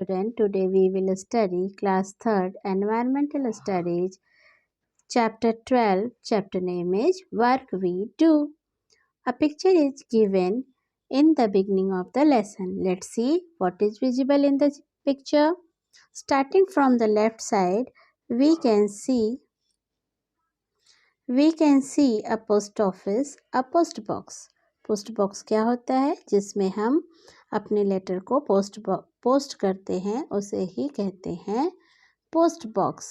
student. Today we will study class 3rd Environmental Studies chapter 12. Chapter name is Work We Do. A picture is given in the beginning of the lesson. Let's see what is visible in the picture. Starting from the left side, we can see a post office, a post box. Post box क्या होता है? जिसमें हम अपने letter को post करते हैं, उसे ही कहते हैं post box.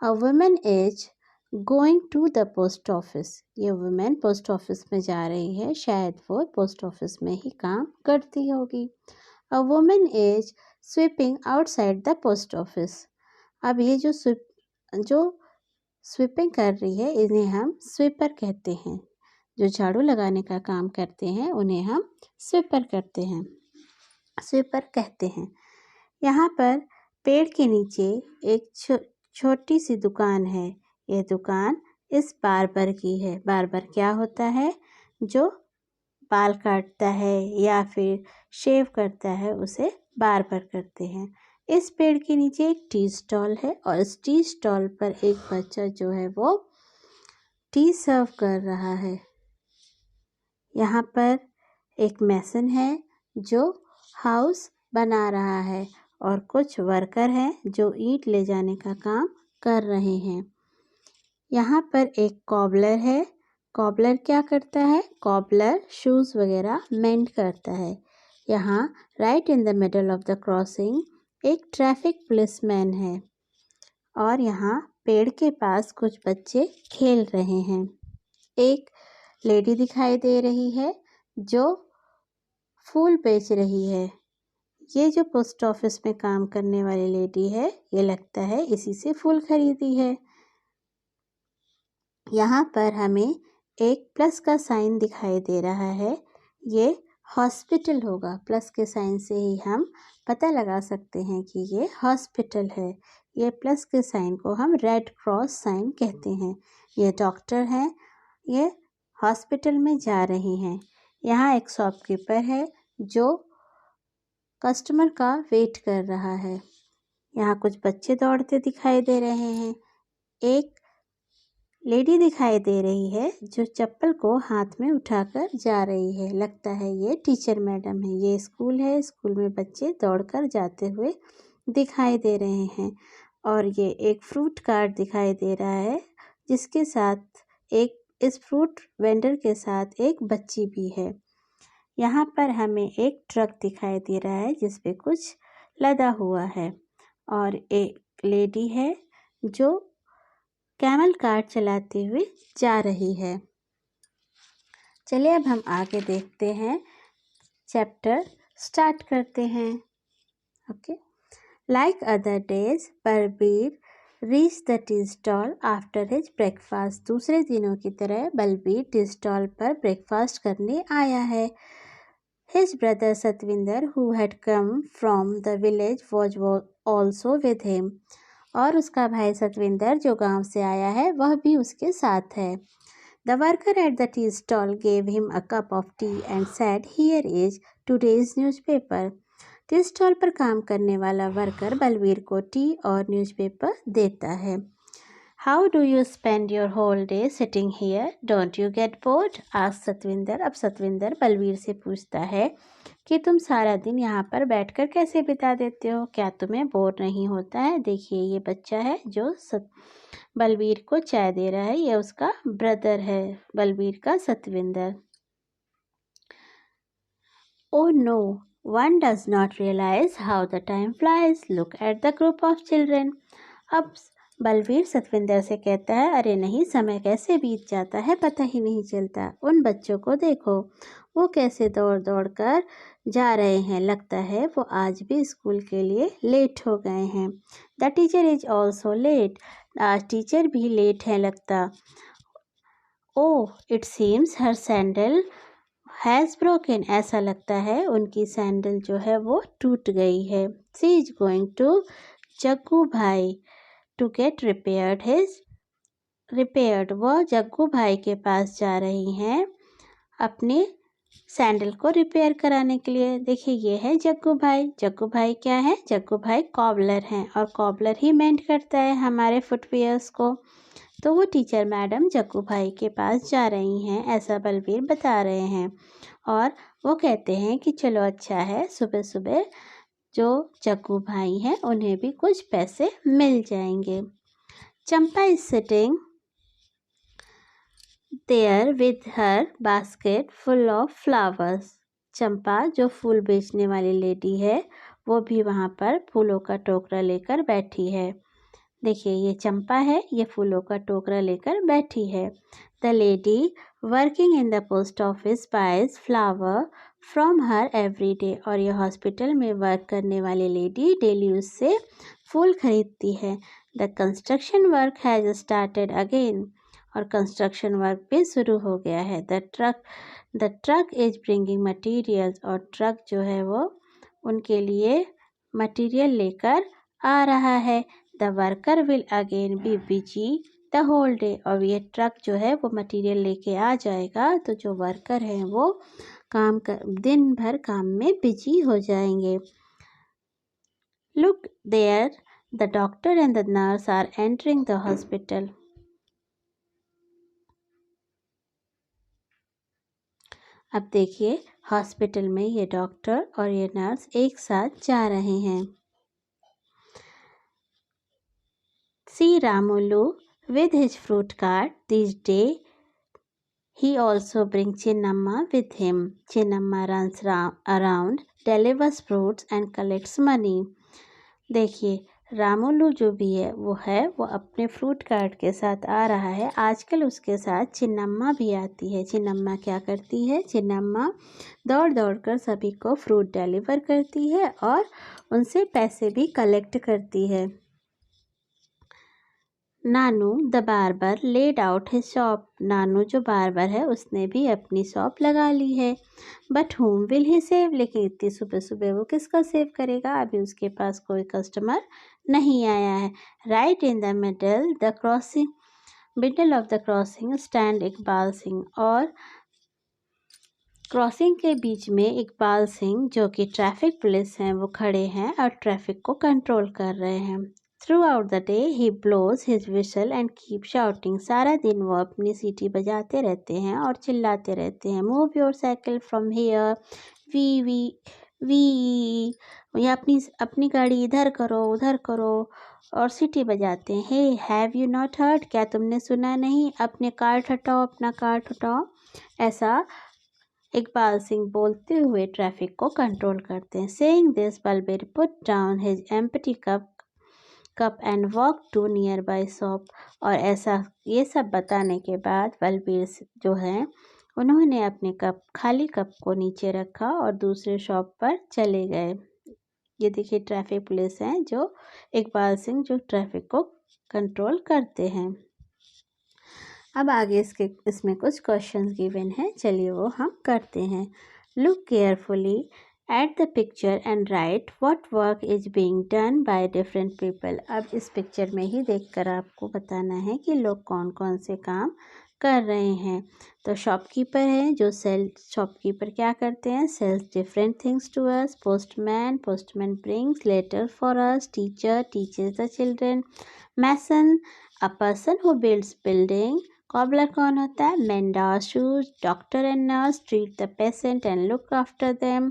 A woman is going to the post office. ये वुमेन पोस्ट ऑफिस में जा रही है, शायद वो पोस्ट ऑफिस में ही काम करती होगी. अ woman is sweeping outside the post office. अब ये जो स्वीपिंग कर रही है, इन्हें हम स्वीपर कहते हैं. जो झाड़ू लगाने का काम करते हैं, उन्हें हम स्वीपर कहते हैं. यहाँ पर पेड़ के नीचे एक छोटी सी दुकान है. यह दुकान इस बार्बर की है. बार्बर क्या होता है? जो बाल काटता है या फिर शेव करता है, उसे बार्बर करते हैं. इस पेड़ के नीचे एक टी स्टॉल है और इस टी स्टॉल पर एक बच्चा जो है वो टी सर्व कर रहा है. यहाँ पर एक मेसन है जो हाउस बना रहा है और कुछ वर्कर हैं जो ईंट ले जाने का काम कर रहे हैं. यहाँ पर एक कॉबलर है. कॉबलर क्या करता है? कॉबलर शूज़ वगैरह मेंड करता है. यहाँ right in the middle of the crossing एक ट्रैफिक पुलिसमैन है और यहाँ पेड़ के पास कुछ बच्चे खेल रहे हैं. एक लेडी दिखाई दे रही है जो फूल बेच रही है. ये जो पोस्ट ऑफिस में काम करने वाली लेडी है, ये लगता है इसी से फूल खरीदी है. यहाँ पर हमें एक प्लस का साइन दिखाई दे रहा है. ये हॉस्पिटल होगा. प्लस के साइन से ही हम पता लगा सकते हैं कि ये हॉस्पिटल है. ये प्लस के साइन को हम रेड क्रॉस साइन कहते हैं. ये डॉक्टर हैं. ये हॉस्पिटल में जा रही हैं. यहाँ एक शॉपकीपर है जो कस्टमर का वेट कर रहा है. यहाँ कुछ बच्चे दौड़ते दिखाई दे रहे हैं. एक लेडी दिखाई दे रही है जो चप्पल को हाथ में उठाकर जा रही है. लगता है ये टीचर मैडम है. ये स्कूल है. स्कूल में बच्चे दौड़कर जाते हुए दिखाई दे रहे हैं. और ये एक फ्रूट कार्ट दिखाई दे रहा है जिसके साथ इस फ्रूट वेंडर के साथ एक बच्ची भी है. यहाँ पर हमें एक ट्रक दिखाई दे रहा है जिस पे कुछ लदा हुआ है और एक लेडी है जो कैमल कार्ट चलाते हुए जा रही है. चलिए अब हम आगे देखते हैं. चैप्टर स्टार्ट करते हैं. Okay. Like other days, Balbir reach the tea stall after his breakfast. दूसरे दिनों की तरह बलबीर टी स्टॉल पर ब्रेकफास्ट करने आया है. His brother Satvinder who had come from the village was also with him. और उसका भाई सतविंदर जो गांव से आया है वह भी उसके साथ है. The worker at the tea stall gave him a cup of T and said, here is today's newspaper. T stall पर काम करने वाला वर्कर बलवीर को टी और न्यूज़पेपर देता है. How do you spend your whole day sitting here, don't you get bored, asked Satvinder. अब सतविंदर बलवीर से पूछता है कि तुम सारा दिन यहाँ पर बैठकर कैसे बिता देते हो, क्या तुम्हें बोर नहीं होता है. देखिए ये बच्चा है जो बलवीर को चाय दे रहा है. ये उसका ब्रदर है बलवीर का, Satwinder. Oh no, one does not realize how the time flies. Look at the group of children. अब बलवीर सतविंदर से कहता है, अरे नहीं, समय कैसे बीत जाता है पता ही नहीं चलता. उन बच्चों को देखो, वो कैसे दौड़ दौड़ कर जा रहे हैं. लगता है वो आज भी स्कूल के लिए लेट हो गए हैं. The teacher is also late. आज टीचर भी लेट है लगता. Oh, it seems her sandal has broken. ऐसा लगता है उनकी सैंडल जो है वो टूट गई है. She is going to Jaggu bhai to gate repaired. वह जग्गू भाई के पास जा रही हैं अपने सैंडल को रिपेयर कराने के लिए। देखिए ये है जग्गू भाई। जग्गू भाई क्या है? जग्गू भाई कॉबलर हैं और कॉबलर ही मेंट करता है हमारे फुटवियर्स को। तो वो टीचर मैडम जग्गू भाई के पास जा रही हैं, ऐसा बलबीर बता रहे हैं। और वो कहते हैं कि चलो अच्छा है, सुबह सुबह जो जग्गू भाई हैं उन्हें भी कुछ पैसे मिल जाएंगे। Champa is sitting there with her basket full of flowers. Champa जो फूल बेचने वाली लेडी है वो भी वहाँ पर फूलों का टोकरा लेकर बैठी है। देखिए ये चंपा है, ये फूलों का टोकरा लेकर बैठी है। The lady working in the post office buys flower from her every day. और ये हॉस्पिटल में वर्क करने वाली लेडी डेली उससे फूल खरीदती है। The construction work has started again. और कंस्ट्रक्शन वर्क भी शुरू हो गया है। The truck is bringing materials. और ट्रक जो है वो उनके लिए मटीरियल लेकर आ रहा है। The worker will again be busy the whole day. और ये ट्रक जो है वो मटीरियल लेके आ जाएगा तो जो वर्कर हैं वो दिन भर काम में बिजी हो जाएंगे। Look there the doctor and the nurse are entering the hospital. अब देखिए हॉस्पिटल में ये डॉक्टर और ये नर्स एक साथ जा रहे हैं। See Ramulu with his fruit cart this day. He also brings Chinnamma with him. Chinnamma runs around, delivers fruits and collects money. देखिए रामुलू जो भी है वो अपने फ्रूट कार्ट के साथ आ रहा है। आजकल उसके साथ चिन्नम्मा भी आती है। चिन्नम्मा क्या करती है? चिन्नम्मा दौड़ दौड़ कर सभी को फ्रूट डिलीवर करती है और उनसे पैसे भी कलेक्ट करती है। Nanu the barber laid out his shop. Nanu जो बार्बर है उसने भी अपनी शॉप लगा ली है। But home will he save. लेकिन इतनी सुबह सुबह वो किसका सेव करेगा? अभी उसके पास कोई कस्टमर नहीं आया है। Right in the middle of the crossing stand Iqbal Singh. और क्रॉसिंग के बीच में इकबाल सिंह जो कि ट्रैफिक पुलिस हैं वो खड़े हैं और ट्रैफिक को कंट्रोल कर रहे हैं। Throughout the day he blows his whistle and keeps shouting. सारा दिन वो अपनी सीटी बजाते रहते हैं और चिल्लाते रहते हैं। Move your cycle from here. वी या अपनी गाड़ी इधर करो उधर करो और सीटी बजाते हैं। Hey, have you not heard? क्या तुमने सुना नहीं? अपने कार्ट हटाओ, अपना कार्ट हटाओ। ऐसा इकबाल सिंह बोलते हुए ट्रैफिक को कंट्रोल करते हैं। Saying this, बलबीर put down his empty cup and walk to nearby shop. और ऐसा ये सब बताने के बाद बलबीर जो हैं उन्होंने अपने खाली कप को नीचे रखा और दूसरे शॉप पर चले गए। ये देखिए ट्रैफिक पुलिस हैं जो इकबाल सिंह जो ट्रैफिक को कंट्रोल करते हैं। अब आगे इसमें कुछ क्वेश्चंस गिवन हैं, चलिए वो हम करते हैं। Look carefully at the picture and write what work is being done by different people। अब इस पिक्चर में ही देखकर आपको बताना है कि लोग कौन कौन से काम कर रहे हैं। तो शॉपकीपर है जो शॉपकीपर क्या करते हैं? Sells different things to us. Postman brings letter for us. Teacher teaches the children. Mason a person who builds building. Cobbler कौन होता है? Mends shoes. Doctor and nurse treat the patient and look after them.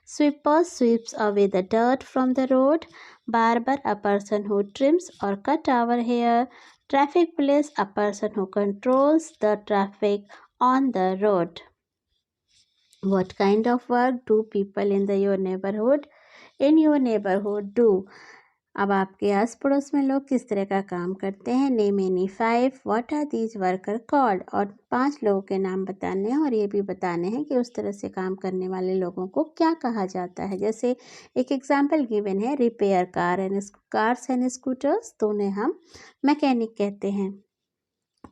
Sweeper sweeps away the dirt from the road. Barber a person who trims और cut our hair. Traffic police a person who controls the traffic on the road. What kind of work do people in your neighborhood do? अब आपके आस पड़ोस में लोग किस तरह का काम करते हैं? Name any 5। What are these worker called? और 5 लोगों के नाम बताने हैं और ये भी बताने हैं कि उस तरह से काम करने वाले लोगों को क्या कहा जाता है। जैसे एक एग्जाम्पल गिवन है, रिपेयर कार्स एंड स्कूटर्स, तो उन्हें हम मैकेनिक कहते हैं।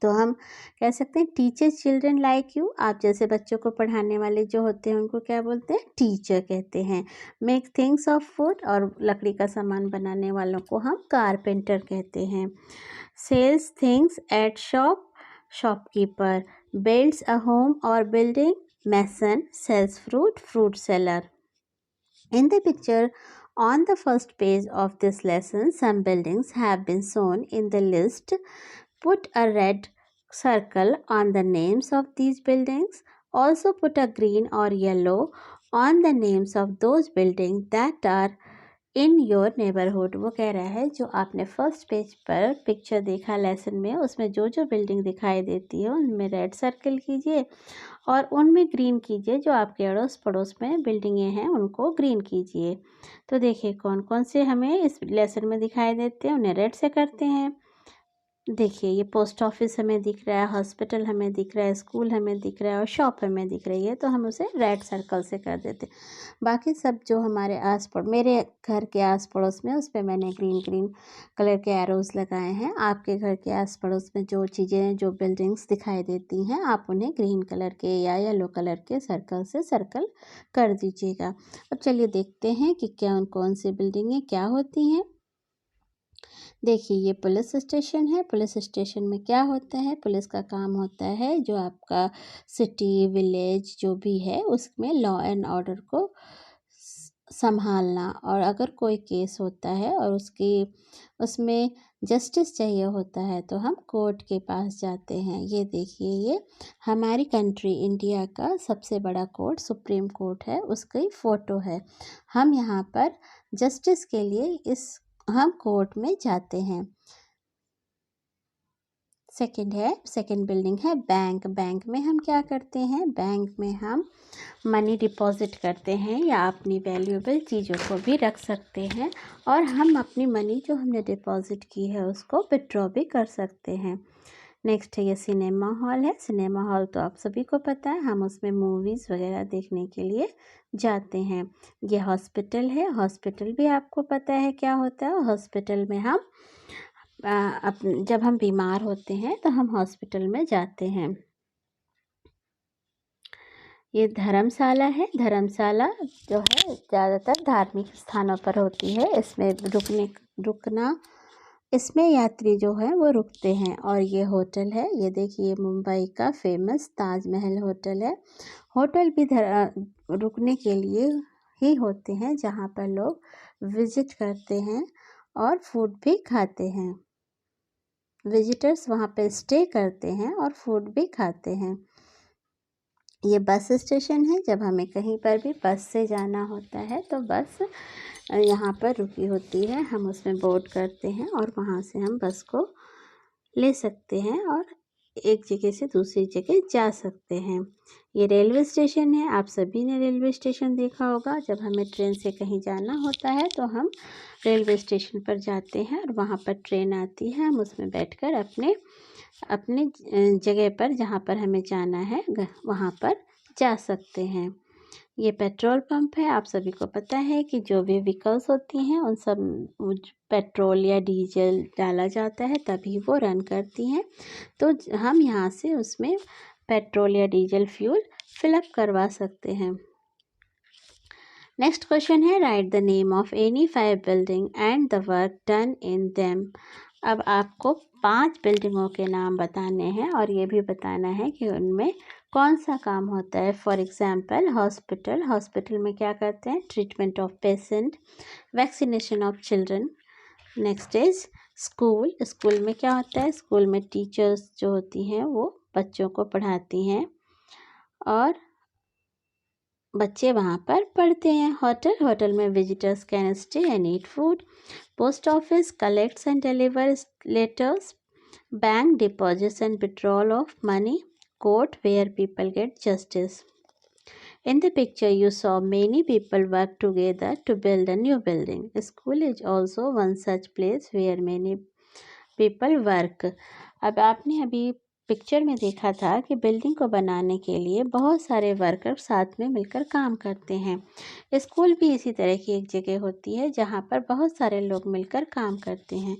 तो हम कह सकते हैं टीचर चिल्ड्रन लाइक यू। आप जैसे बच्चों को पढ़ाने वाले जो होते हैं उनको क्या बोलते हैं? टीचर कहते हैं। मेक थिंग्स ऑफ वुड और लकड़ी का सामान बनाने वालों को हम कारपेंटर कहते हैं। Sells things at shop, shopkeeper. Builds a home और building, Mason sells fruit, fruit seller. In the picture on the first page of this lesson, some buildings have been shown in the list. Put a red circle on the names of these buildings. Also put a green or yellow on the names of those buildings that are in your neighbourhood. वो कह रहा है जो आपने first page पर picture देखा lesson में, उसमें जो जो बिल्डिंग दिखाई देती है उनमें रेड सर्कल कीजिए और उनमें ग्रीन कीजिए। जो आपके अड़ोस पड़ोस में बिल्डिंगें हैं उनको ग्रीन कीजिए। तो देखिए कौन कौन से हमें इस लेसन में दिखाई देते हैं, उन्हें रेड से करते हैं। देखिए ये पोस्ट ऑफिस हमें दिख रहा है, हॉस्पिटल हमें दिख रहा है, स्कूल हमें दिख रहा है और शॉप हमें दिख रही है, तो हम उसे रेड सर्कल से कर देते। बाकी सब जो हमारे आस पड़ोस, मेरे घर के आस पड़ोस में, उस पर मैंने ग्रीन ग्रीन कलर के एरोज़ लगाए हैं। आपके घर के आस पड़ोस में जो चीज़ें, जो बिल्डिंग्स दिखाई देती हैं, आप उन्हें ग्रीन कलर के या येलो कलर के सर्कल से सर्कल कर दीजिएगा। अब चलिए देखते हैं कि कौन कौन सी बिल्डिंगें क्या होती हैं। देखिए ये पुलिस स्टेशन है। पुलिस स्टेशन में क्या होता है, पुलिस का काम होता है जो आपका सिटी विलेज जो भी है उसमें लॉ एंड ऑर्डर को संभालना। और अगर कोई केस होता है और उसमें जस्टिस चाहिए होता है तो हम कोर्ट के पास जाते हैं। ये देखिए ये हमारी कंट्री इंडिया का सबसे बड़ा कोर्ट सुप्रीम कोर्ट है, उसकी फ़ोटो है। हम यहाँ पर जस्टिस के लिए हम कोर्ट में जाते हैं। सेकंड बिल्डिंग है बैंक। बैंक में हम क्या करते हैं, बैंक में हम मनी डिपॉजिट करते हैं या अपनी वैल्यूएबल चीज़ों को भी रख सकते हैं और हम अपनी मनी जो हमने डिपॉजिट की है उसको विड्रॉ भी कर सकते हैं। नेक्स्ट है ये सिनेमा हॉल है। सिनेमा हॉल तो आप सभी को पता है, हम उसमें मूवीज़ वगैरह देखने के लिए जाते हैं। ये हॉस्पिटल है। हॉस्पिटल भी आपको पता है क्या होता है। हॉस्पिटल में हम जब हम बीमार होते हैं तो हम हॉस्पिटल में जाते हैं। ये धर्मशाला है। धर्मशाला जो है ज़्यादातर धार्मिक स्थानों पर होती है। इसमें रुकना इसमें यात्री जो है वो रुकते हैं। और ये होटल है। ये देखिए मुंबई का फेमस ताजमहल होटल है। होटल भी रुकने के लिए ही होते हैं जहाँ पर लोग विज़िट करते हैं और फूड भी खाते हैं। विजिटर्स वहाँ पे स्टे करते हैं और फूड भी खाते हैं। ये बस स्टेशन है। जब हमें कहीं पर भी बस से जाना होता है तो बस यहाँ पर रुकी होती है, हम उसमें बोर्ड करते हैं और वहाँ से हम बस को ले सकते हैं और एक जगह से दूसरी जगह जा सकते हैं। ये रेलवे स्टेशन है। आप सभी ने रेलवे स्टेशन देखा होगा। जब हमें ट्रेन से कहीं जाना होता है तो हम रेलवे स्टेशन पर जाते हैं और वहाँ पर ट्रेन आती है, हम उसमें बैठकर अपने जगह पर जहाँ पर हमें जाना है वहाँ पर जा सकते हैं। ये पेट्रोल पंप है। आप सभी को पता है कि जो भी व्हीकल्स होती हैं उन सब पेट्रोल या डीजल डाला जाता है तभी वो रन करती हैं, तो हम यहाँ से उसमें पेट्रोल या डीजल फ्यूल फिलअप करवा सकते हैं। नेक्स्ट क्वेश्चन है right the name of any 5 building and the work done in them. अब आपको 5 बिल्डिंगों के नाम बताने हैं और ये भी बताना है कि उनमें कौन सा काम होता है। For example hospital. हॉस्पिटल में क्या करते हैं, treatment of patient, vaccination of children. Next is school. School में क्या होता है, स्कूल में टीचर्स जो होती हैं वो बच्चों को पढ़ाती हैं और बच्चे वहाँ पर पढ़ते हैं। होटल। होटल में visitors can stay and eat food. Post office collects and deliver letters. Bank deposits and withdrawal of money. Court where people get justice. In the picture you saw many people work together to build a new building. School is also one such place where many people work. अब आपने अभी picture में देखा था कि building को बनाने के लिए बहुत सारे वर्कर साथ में मिलकर काम करते हैं। स्कूल भी इसी तरह की एक जगह होती है जहाँ पर बहुत सारे लोग मिलकर काम करते हैं।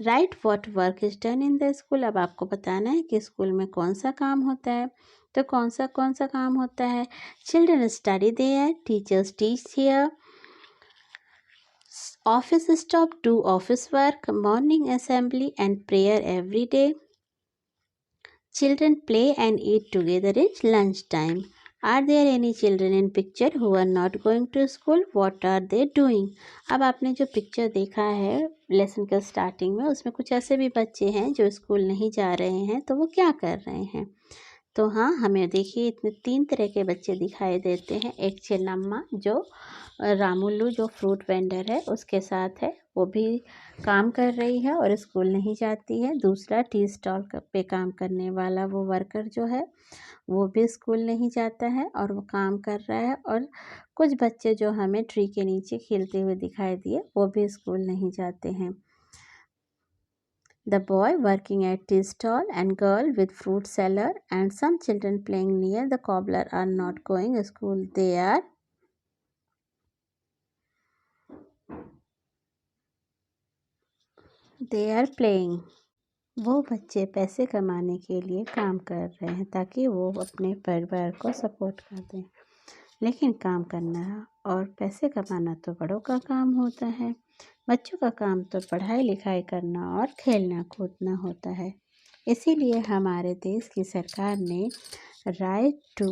Right what work is done in the school. अब आपको बताना है कि स्कूल में कौन सा काम होता है। तो कौन सा काम होता है। Children study there, teachers teach here, office staff do office work, morning assembly and prayer every day, children play and eat together at lunch time. Are there any children in picture who are not going to school, what are they doing. अब आपने जो picture देखा है lesson के starting में, उसमें कुछ ऐसे भी बच्चे हैं जो स्कूल नहीं जा रहे हैं, तो वो क्या कर रहे हैं। तो हाँ, हमें देखिए इतने 3 तरह के बच्चे दिखाई देते हैं। एक चिन्नम्मा जो रामुल्लू जो फ्रूट वेंडर है उसके साथ है, वो भी काम कर रही है और स्कूल नहीं जाती है। दूसरा टी स्टॉल पे काम करने वाला वो वर्कर जो है वो भी स्कूल नहीं जाता है और वो काम कर रहा है। और कुछ बच्चे जो हमें ट्री के नीचे खेलते हुए दिखाई दिए वो भी स्कूल नहीं जाते हैं। The boy working at tea stall and girl with fruit seller and some children playing near the cobbler are not going to school. They are playing. वो बच्चे पैसे कमाने के लिए काम कर रहे हैं ताकि वो अपने परिवार को सपोर्ट कर दें। लेकिन काम करना और पैसे कमाना तो बड़ों का काम होता है। बच्चों का काम तो पढ़ाई लिखाई करना और खेलना कूदना होता है। इसीलिए हमारे देश की सरकार ने right to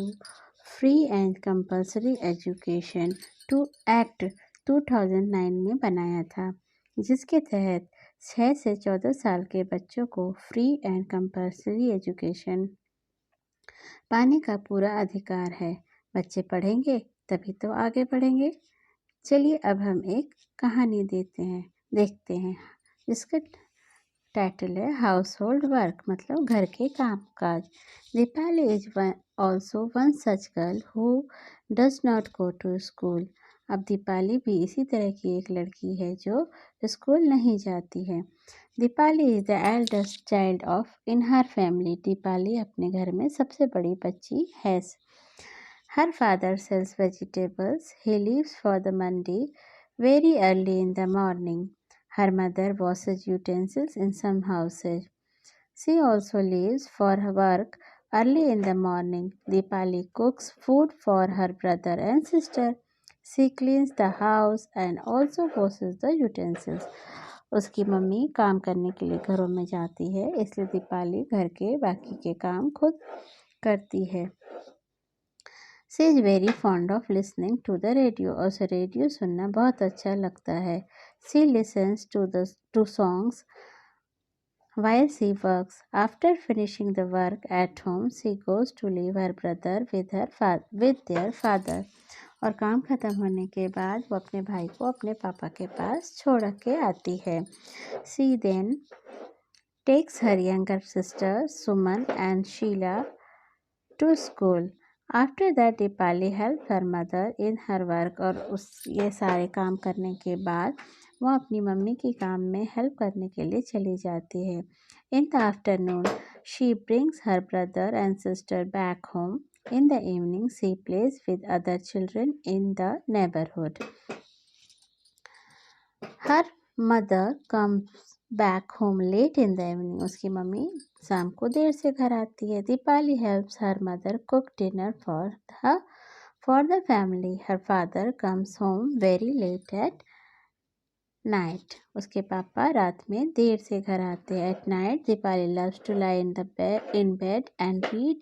free and compulsory education to act 2009 में बनाया था, जिसके तहत 6 से 14 साल के बच्चों को फ्री एंड कंपल्सरी एजुकेशन पाने का पूरा अधिकार है। बच्चे पढ़ेंगे तभी तो आगे बढ़ेंगे। चलिए अब हम एक कहानी देखते हैं जिसका टाइटल है हाउस होल्ड वर्क, मतलब घर के काम काज। Deepali is also one such girl who does not go to school. अब दीपाली भी इसी तरह की एक लड़की है जो स्कूल नहीं जाती है। Deepali is the eldest child of in her family. Deepali अपने घर में सबसे बड़ी बच्ची है। Her father sells vegetables. He leaves for the Monday very early in the morning. Her mother washes utensils in some houses. She also leaves for her work early in the morning. Dipali cooks food for her brother and sister. She cleans the house and also washes the utensils. उसकी mummy काम करने के लिए घरों में जाती है, इसलिए दीपाली घर के बाकी के काम खुद करती है। She is very fond of listening to the radio. उसे रेडियो सुनना बहुत अच्छा लगता है। She listens to songs while she works. After finishing the work at home, she goes to leave her brother with their father. और काम खत्म होने के बाद वो अपने भाई को अपने पापा के पास छोड़ के आती है। She then takes her younger sister Suman and Sheila to school. After that Dipali helps her mother in her work. और ये सारे काम करने के बाद वो अपनी मम्मी की काम में हेल्प करने के लिए चली जाती है। In the afternoon she brings her brother and sister back home. In the evening she plays with other children in the neighborhood. Her mother comes back home late in the evening. उसकी mummy शाम को देर से घर आती है। Deepali helps her mother cook dinner for the family. Her father comes home very late at night. उसके पापा रात में देर से घर आते हैं। At night Dipali loves to lie in bed and read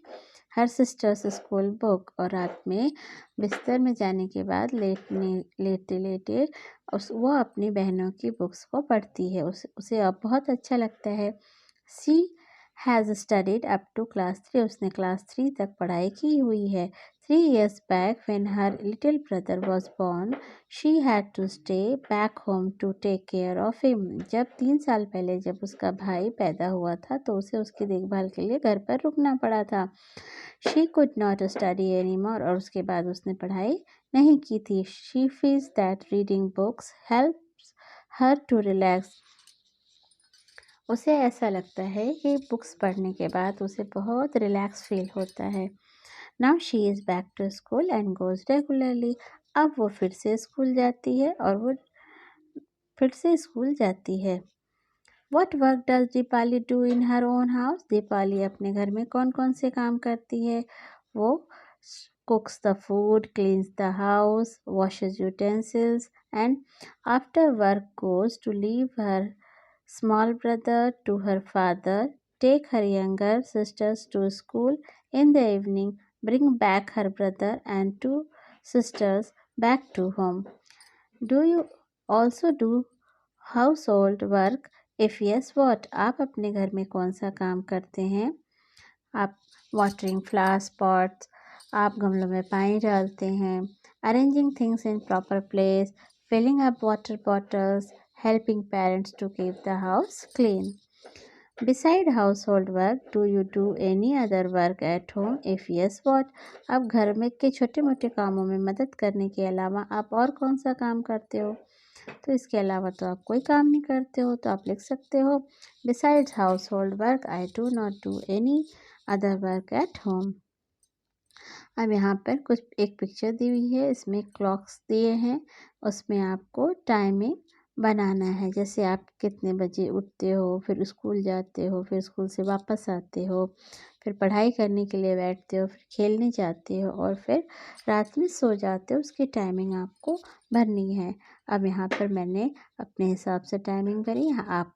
her sister's school book. और रात में बिस्तर में जाने के बाद लेटे लेटे वो अपनी बहनों की बुक्स को पढ़ती है। उसे अब बहुत अच्छा लगता है। She has studied up to class 3. उसने क्लास 3 तक पढ़ाई की हुई है। 3 years back when her little brother was born, she had to stay back home to take care of him. जब 3 साल पहले जब उसका भाई पैदा हुआ था तो उसे उसकी देखभाल के लिए घर पर रुकना पड़ा था। She could not study anymore. और उसके बाद उसने पढ़ाई नहीं की थी। She feels that reading books helps her to relax. उसे ऐसा लगता है कि बुक्स पढ़ने के बाद उसे बहुत रिलैक्स फील होता है। Now she is back to school and goes regularly. अब वो फिर से स्कूल जाती है। What work does Dipali do in her own house? Deepali अपने घर में कौन कौन से काम करती है? वो cooks the food, cleans the house, washes utensils, and after work goes to leave her small brother to her father, take her younger sisters to school. In the evening, bring back her brother and two sisters back to home. Do you also do household work? If yes, what? आप अपने घर में कौन सा काम करते हैं? आप वाटरिंग फ्लावर्स पॉट्स, आप गमलों में पानी डालते हैं, arranging things in proper place, filling up water bottles, helping parents to keep the house clean. Beside household work, do you do any other work at home? If yes, what? आप घर में के छोटे मोटे कामों में मदद करने के अलावा आप और कौन सा काम करते हो? तो इसके अलावा तो आप कोई काम नहीं करते हो, तो आप लिख सकते हो Besides household work, I do not do any other work at home. अब यहाँ पर कुछ एक पिक्चर दी हुई है, इसमें क्लॉक्स दिए हैं, उसमें आपको टाइमिंग बनाना है. जैसे आप कितने बजे उठते हो, फिर स्कूल जाते हो, फिर स्कूल से वापस आते हो, फिर पढ़ाई करने के लिए बैठते हो, फिर खेलने जाते हो और फिर रात में सो जाते हो. उसकी टाइमिंग आपको भरनी है. अब यहाँ पर मैंने अपने हिसाब से टाइमिंग भरी. आप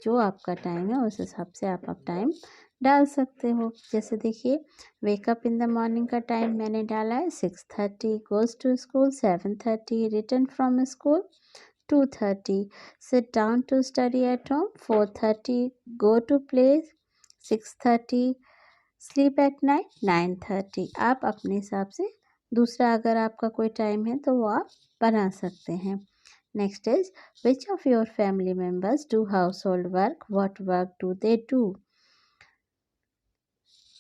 जो आपका टाइम है उस हिसाब से आप टाइम डाल सकते हो. जैसे देखिए, वेकअप इन द मॉर्निंग का टाइम मैंने डाला है 6:30, goes to school 7:30, return from school 2:30, sit down to study at home 4:30, go to play 6:30, sleep at night 9:30. आप अपने हिसाब से दूसरा अगर आपका कोई टाइम है तो वो आप बना सकते हैं. Next is which of your family members do house hold work? What work do they do?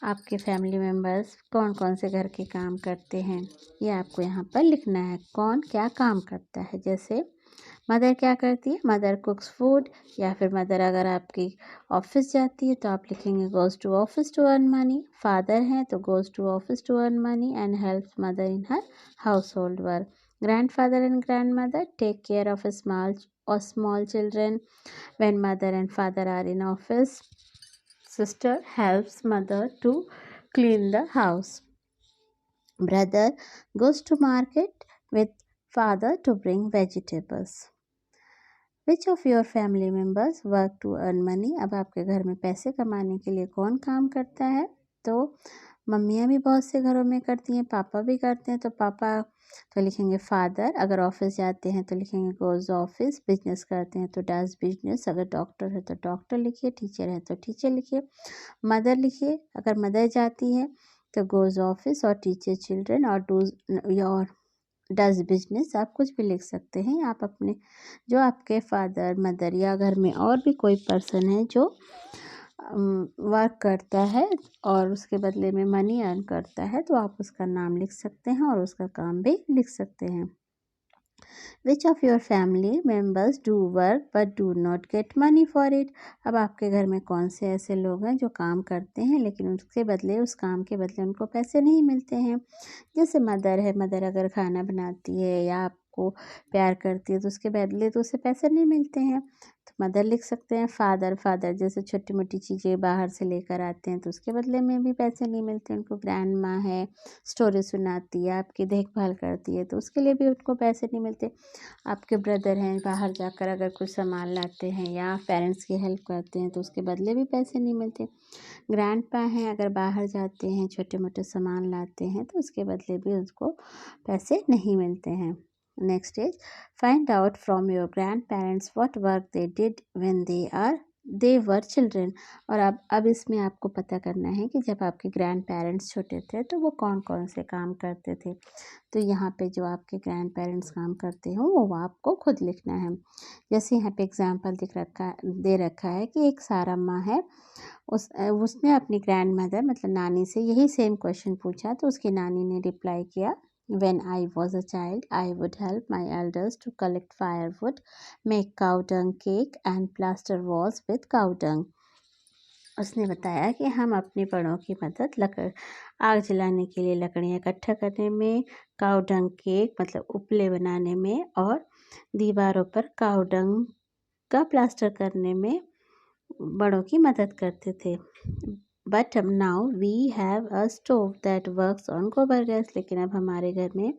आपके फैमिली मेम्बर्स कौन कौन से घर के काम करते हैं, ये आपको यहाँ पर लिखना है. कौन क्या काम करता है. जैसे मदर क्या करती है? Mother कुक्स food. या फिर मदर अगर आपकी ऑफिस जाती है तो आप लिखेंगे goes to office to earn money. Father हैं तो goes to office to earn money and helps mother in her household work. Grandfather and grandmother take care of small children when mother and father are in office. Sister helps mother to clean the house. Brother goes to market with father to bring vegetables. Which of your family members work to earn money? अब आपके घर में पैसे कमाने के लिए कौन काम करता है? तो मम्मियाँ भी बहुत से घरों में करती हैं, पापा भी करते हैं. तो पापा तो लिखेंगे फादर. अगर ऑफिस जाते हैं तो लिखेंगे गोज़ ऑफिस. बिजनेस करते हैं तो डज बिजनेस. अगर डॉक्टर है तो डॉक्टर लिखिए, टीचर है तो टीचर लिखिए. मदर लिखिए, अगर मदर जाती है तो गोज़ ऑफिस और टीचर चिल्ड्रन और डज बिजनेस. आप कुछ भी लिख सकते हैं. आप अपने जो आपके फादर मदर या घर में और भी कोई पर्सन है जो वर्क करता है और उसके बदले में मनी अर्न करता है तो आप उसका नाम लिख सकते हैं और उसका काम भी लिख सकते हैं. Which of your family members do work but do not get money for it? अब आपके घर में कौन से ऐसे लोग हैं जो काम करते हैं लेकिन उस काम के बदले उनको पैसे नहीं मिलते हैं. जैसे मदर है, मदर अगर खाना बनाती है या आपको प्यार करती है तो उसके बदले तो उसे पैसे नहीं मिलते हैं, तो मदर लिख सकते हैं. फादर जैसे छोटी मोटी चीज़ें बाहर से लेकर आते हैं तो उसके बदले में भी पैसे नहीं मिलते उनको. ग्रैंड माँ है, स्टोरी सुनाती है, आपकी देखभाल करती है तो उसके लिए भी उनको पैसे नहीं मिलते. आपके ब्रदर हैं, बाहर जाकर अगर कुछ सामान लाते हैं या पेरेंट्स की हेल्प करते हैं तो उसके बदले भी पैसे नहीं मिलते. ग्रैंडपा हैं, अगर बाहर जाते हैं छोटे मोटे सामान लाते हैं तो उसके बदले भी उसको पैसे नहीं मिलते हैं. Next is find out from your grand parents what work they did when they were children. और अब इसमें आपको पता करना है कि जब आपके ग्रैंड पेरेंट्स छोटे थे तो वो कौन कौन से काम करते थे. तो यहाँ पे जो आपके ग्रैंड पेरेंट्स काम करते हो वो आपको खुद लिखना है. जैसे यहाँ पे एग्जाम्पल दे रखा है कि एक सारा माँ है, उसने अपनी ग्रैंड मदर मतलब नानी से यही सेम क्वेश्चन पूछा तो उसकी नानी ने रिप्लाई किया When I was a child, I would help my elders to collect firewood, make cow dung cake and plaster walls with cow dung. उसने बताया कि हम अपने बड़ों की मदद आग जलाने के लिए लकड़ियाँ इकट्ठा करने में, काऊ डंग केक मतलब उपले बनाने में और दीवारों पर काऊ डंग का प्लास्टर करने में बड़ों की मदद करते थे. But now we have a stove that works on gobar gas. लेकिन अब हमारे घर में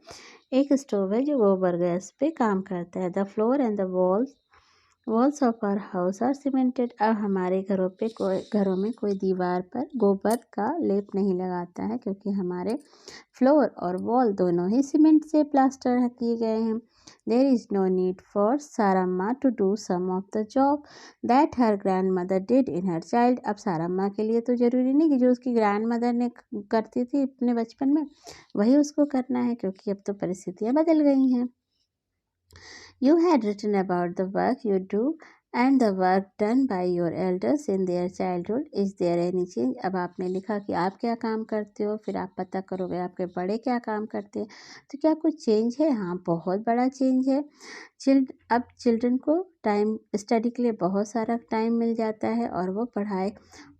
एक स्टोव है जो गोबर गैस पे काम करता है. The floor and the walls walls of our house are cemented. अब हमारे घरों में कोई दीवार पर गोबर का लेप नहीं लगाता है, क्योंकि हमारे फ्लोर और वॉल दोनों ही सीमेंट से प्लास्टर किए गए हैं। There is no need for Saramma to do some of the job that her grandmother did in her child. अब साराम्मा के लिए तो ज़रूरी नहीं कि जो उसकी ग्रैंड मदर ने करती थी अपने बचपन में वही उसको करना है, क्योंकि अब तो परिस्थितियाँ बदल गई हैं। You had written about the work you do and the work done by your elders in their childhood. Is there any change? अब आपने लिखा कि आप क्या काम करते हो, फिर आप पता करोगे आपके बड़े क्या काम करते हैं, तो क्या कुछ चेंज है? हाँ, बहुत बड़ा चेंज है। अब चिल्ड्रन को टाइम स्टडी के लिए बहुत सारा टाइम मिल जाता है और वो पढ़ाई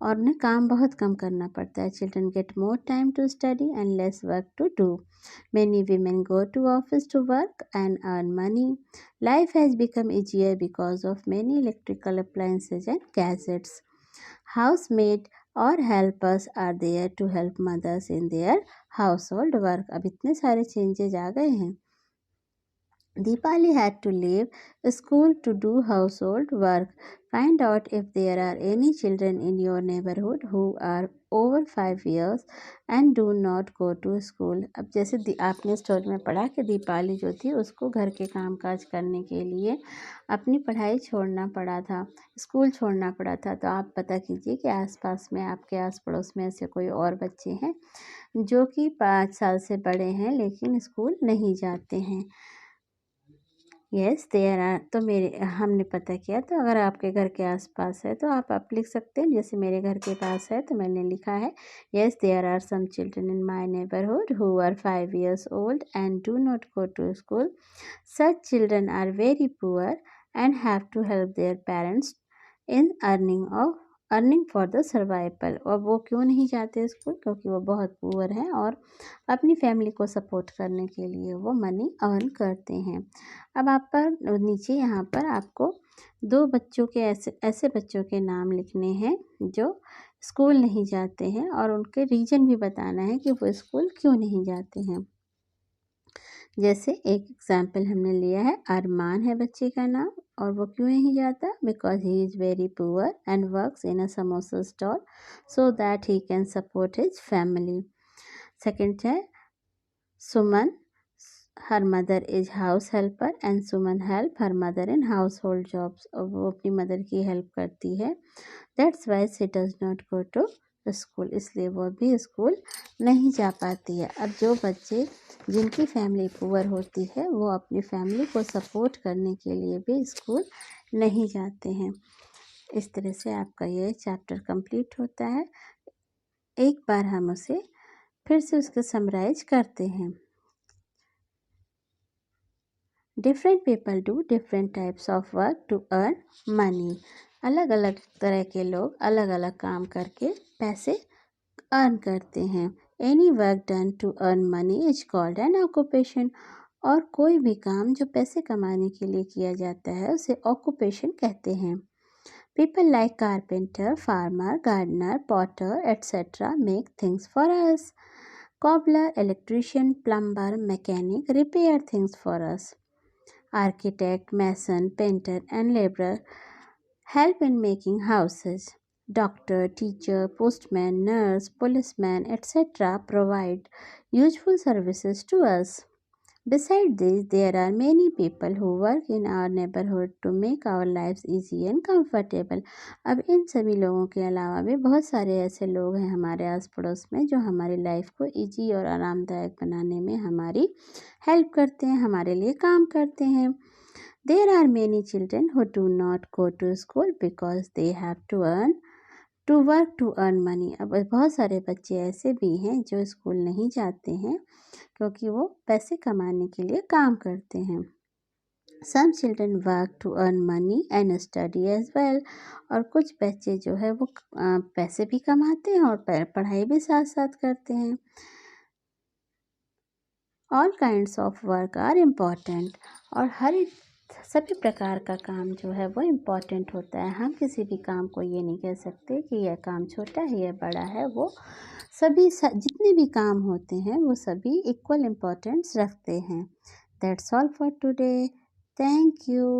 और उन्हें काम बहुत कम करना पड़ता है। Children get more time to study and less work to do. Many women go to office to work and earn money. Life has become easier because of many electrical appliances and gadgets. Housemaid or helpers are there to help mothers in their household work. अब इतने सारे changes आ गए हैं। Deepali had to leave school to do household work. Find out if there are any children in your neighborhood who are over 5 years and do not go to school. अब जैसे आपने story में पढ़ा कि दीपाली जो थी उसको घर के काम काज करने के लिए अपनी पढ़ाई छोड़ना पड़ा था, स्कूल छोड़ना पड़ा था। तो आप पता कीजिए कि आसपास में आपके आस पड़ोस में ऐसे कोई और बच्चे हैं जो कि 5 साल से बड़े हैं लेकिन स्कूल नहीं जाते हैं। यस देयर आर, तो हमने पता किया। तो अगर आपके घर के आसपास है तो आप लिख सकते हैं। जैसे मेरे घर के पास है तो मैंने लिखा है yes there are some children in my neighbourhood who are 5 years old and do not go to school. Such children are very poor and have to help their parents in earning for the survival. और वो क्यों नहीं जाते school? क्योंकि वो बहुत poor हैं और अपनी फैमिली को सपोर्ट करने के लिए वो मनी अर्न करते हैं। अब आप पर नीचे यहाँ पर आपको 2 बच्चों के ऐसे बच्चों के नाम लिखने हैं जो स्कूल नहीं जाते हैं और उनके रीज़न भी बताना है कि वो स्कूल क्यों नहीं जाते हैं। जैसे एक एग्जाम्पल हमने लिया है, अरमान है बच्चे का नाम और वो क्यों नहीं जाता? Because he is very poor and works in a samosa stall so that he can support his family. Second है Suman, her mother is house helper and Suman help her mother in household jobs. और वो अपनी mother की help करती है, that's why she does not go to school, इसलिए वो भी स्कूल नहीं जा पाती है। अब जो बच्चे जिनकी फैमिली पुअर होती है वो अपनी फैमिली को सपोर्ट करने के लिए भी स्कूल नहीं जाते हैं। इस तरह से आपका ये चैप्टर कंप्लीट होता है। एक बार हम उसे फिर से उसको समराइज करते हैं। Different people do different types of work to earn money. अलग अलग तरह के लोग अलग अलग काम करके पैसे अर्न करते हैं। Any work done to earn money is called an occupation. और कोई भी काम जो पैसे कमाने के लिए किया जाता है उसे ऑक्यूपेशन कहते हैं। People like carpenter, farmer, gardener, potter etcetera make things for us. Cobbler, electrician, plumber, mechanic repair things for us. Architect, mason, painter and labourer help in making houses. Doctor, teacher, postman, nurse, policeman, etc. provide useful services to us. Besides this, there are many people who work in our neighborhood to make our lives easy and comfortable. अब इन सभी लोगों के अलावा भी बहुत सारे ऐसे लोग हैं हमारे आस पड़ोस में जो हमारी लाइफ को ईजी और आरामदायक बनाने में हमारी हेल्प करते हैं, हमारे लिए काम करते हैं। There are many children who do not go to school because they have to work to earn money. अब बहुत सारे बच्चे ऐसे भी हैं जो स्कूल नहीं जाते हैं क्योंकि वो पैसे कमाने के लिए काम करते हैं। Some children work to earn money and study as well. और कुछ बच्चे जो है वो पैसे भी कमाते हैं और पढ़ाई भी साथ साथ करते हैं। All kinds of work are important. और सभी प्रकार का काम जो है वो इम्पॉर्टेंट होता है। हम किसी भी काम को ये नहीं कह सकते कि यह काम छोटा है या बड़ा है। वो सभी जितने भी काम होते हैं वो सभी इक्वल इम्पॉर्टेंस रखते हैं। That's all for today. Thank you.